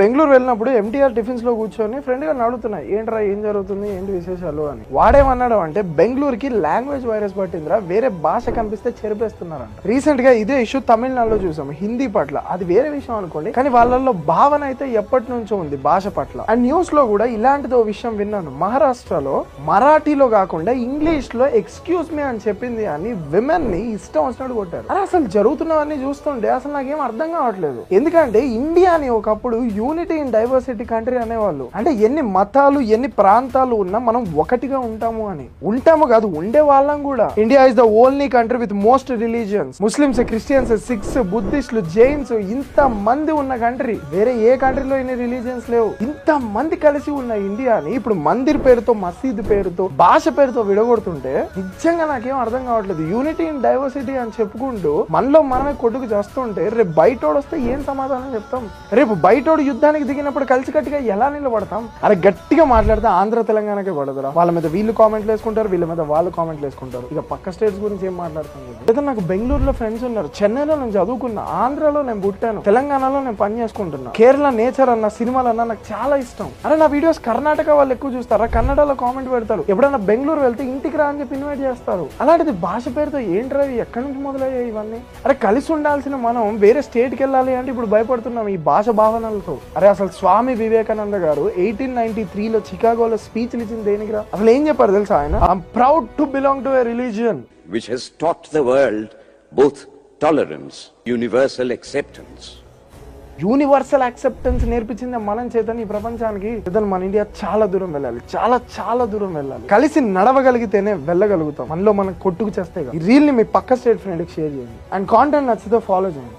బెంగళూరు వెళ్ళినప్పుడు MTR tiffins లో కూర్చొని ఫ్రెండ్ గా అడుగుతున్నా ఏంట్రా ఏం జరుగుతుంది ఏంటి విశేషాలు అని. వాడేమన్నాడు అంటే బెంగళూరుకి లాంగ్వేజ్ వైరస్ పట్టిందిరా, వేరే భాష కనిపిస్తే చెరిపేస్తున్నారంట. రీసెంట్ గా ఇదే ఇష్యూ తమిళనాడులో చూసాం హిందీ పట్ల. అది వేరే విషయం అనుకోండి, కానీ వాళ్ళల్లో భావన అయితే ఎప్పటి నుంచో ఉంది భాష పట్ల. అండ్ న్యూస్ లో కూడా ఇలాంటిదో విషయం విన్నాను. మహారాష్ట్రలో మరాఠీలో కాకుండా ఇంగ్లీష్ లో ఎక్స్క్యూజ్ మీ అని చెప్పింది అని విమెన్ ని ఇష్టం వచ్చినట్టు కొట్టారు. అరే అసలు జరుగుతున్నవన్నీ చూస్తుంటే అసలు నాకేం అర్థం కావట్లేదు. ఎందుకంటే ఇండియాని ఒకప్పుడు యూనిటీ ఇన్ డైవర్సిటీ కంట్రీ అనేవాళ్ళు. అంటే ఎన్ని మతాలు ఎన్ని ప్రాంతాలు ఉన్నా మనం ఒకటిగా ఉంటాము అని. ఉంటాము కాదు, ఉండే వాళ్ళం కూడా. India is the only country with most religions. Muslims, Christians, Sikhs, బుద్ధిస్టులు, జైన్స్, ఇంత మంది ఉన్న కంట్రీ. వేరే ఏ కంట్రీలో ఇన్ని రిలీజియన్స్ లేవు. ఇంత మంది కలిసి ఉన్న ఇండియాని ఇప్పుడు మందిర్ పేరుతో, మసీద్ పేరుతో, భాష పేరుతో విడగొడుతుంటే నిజంగా నాకేం అర్థం కావట్లేదు. యూనిటీ ఇన్ డైవర్సిటీ అని చెప్పుకుంటూ మనలో మనమే కొట్టుకు చేస్తుంటే రేపు బయటోడు వస్తే ఏం సమాధానం చెప్తాం? రేపు బయటోడు యుద్ధానికి దిగినప్పుడు కలిసికట్టుగా ఎలా నిలబడతాం? అరే గట్టిగా మాట్లాడితే ఆంధ్ర తెలంగాణకే పడదురా. వాళ్ళ మీద వీళ్ళు కామెంట్లు వేసుకుంటారు, వీళ్ళ మీద వాళ్ళు కామెంట్లు వేసుకుంటారు. ఇక పక్క స్టేట్స్ గురించి ఏం మాట్లాడుతాం? లేదా నాకు బెంగళూరులో ఫ్రెండ్స్ ఉన్నారు, చెన్నైలో నేను చదువుకున్నా, ఆంధ్రాలో నేను పుట్టాను, తెలంగాణలో నేను పని చేసుకుంటున్నా. కేరళ నేచర్ అన్న సినిమాలన్నా నాకు చాలా ఇష్టం. అరే నా వీడియోస్ కర్ణాటక వాళ్ళు ఎక్కువ చూస్తారా, కన్నడలో కామెంట్ పెడతారు. ఎప్పుడైనా బెంగళూరు వెళ్తే ఇంటికి రా అని చెప్పి ఇన్వైట్ చేస్తారు. అలాంటిది భాష పేరుతో ఏంట్రా ఎక్కడి నుంచి మొదలయ్యాయి ఇవన్నీ? అరే కలిసి ఉండాల్సిన మనం వేరే స్టేట్కి వెళ్ళాలి అంటే ఇప్పుడు భయపడుతున్నాం ఈ భాష భావనలతో. అరే అసలు స్వామి వివేకానంద గారు 1893లో చికాగోలో స్పీచ్ ఇచ్చింది దేనికిరా? అసలు ఏం చెప్పారు తెలుసా ఆయన? I'm proud to belong to a religion which has taught the world both tolerance, universal acceptance. Universal acceptance నేర్పించింది మనం చేతని ఈ ప్రపంచానికి. మన ఇండియా చాలా దూరం వెళ్ళాలి, చాలా చాలా దూరం వెళ్ళాలి. కలిసి నడవగలిగితేనే వెళ్ళగలుగుతాం. మనలో మనం కొట్టుకు చేస్తే. ఈ రీల్ ని మీ పక్క స్టేట్ ఫ్రెండ్ కి షేర్ చేయండి. అండ్ కాంటెంట్ నచ్చితే ఫాలో చేయండి.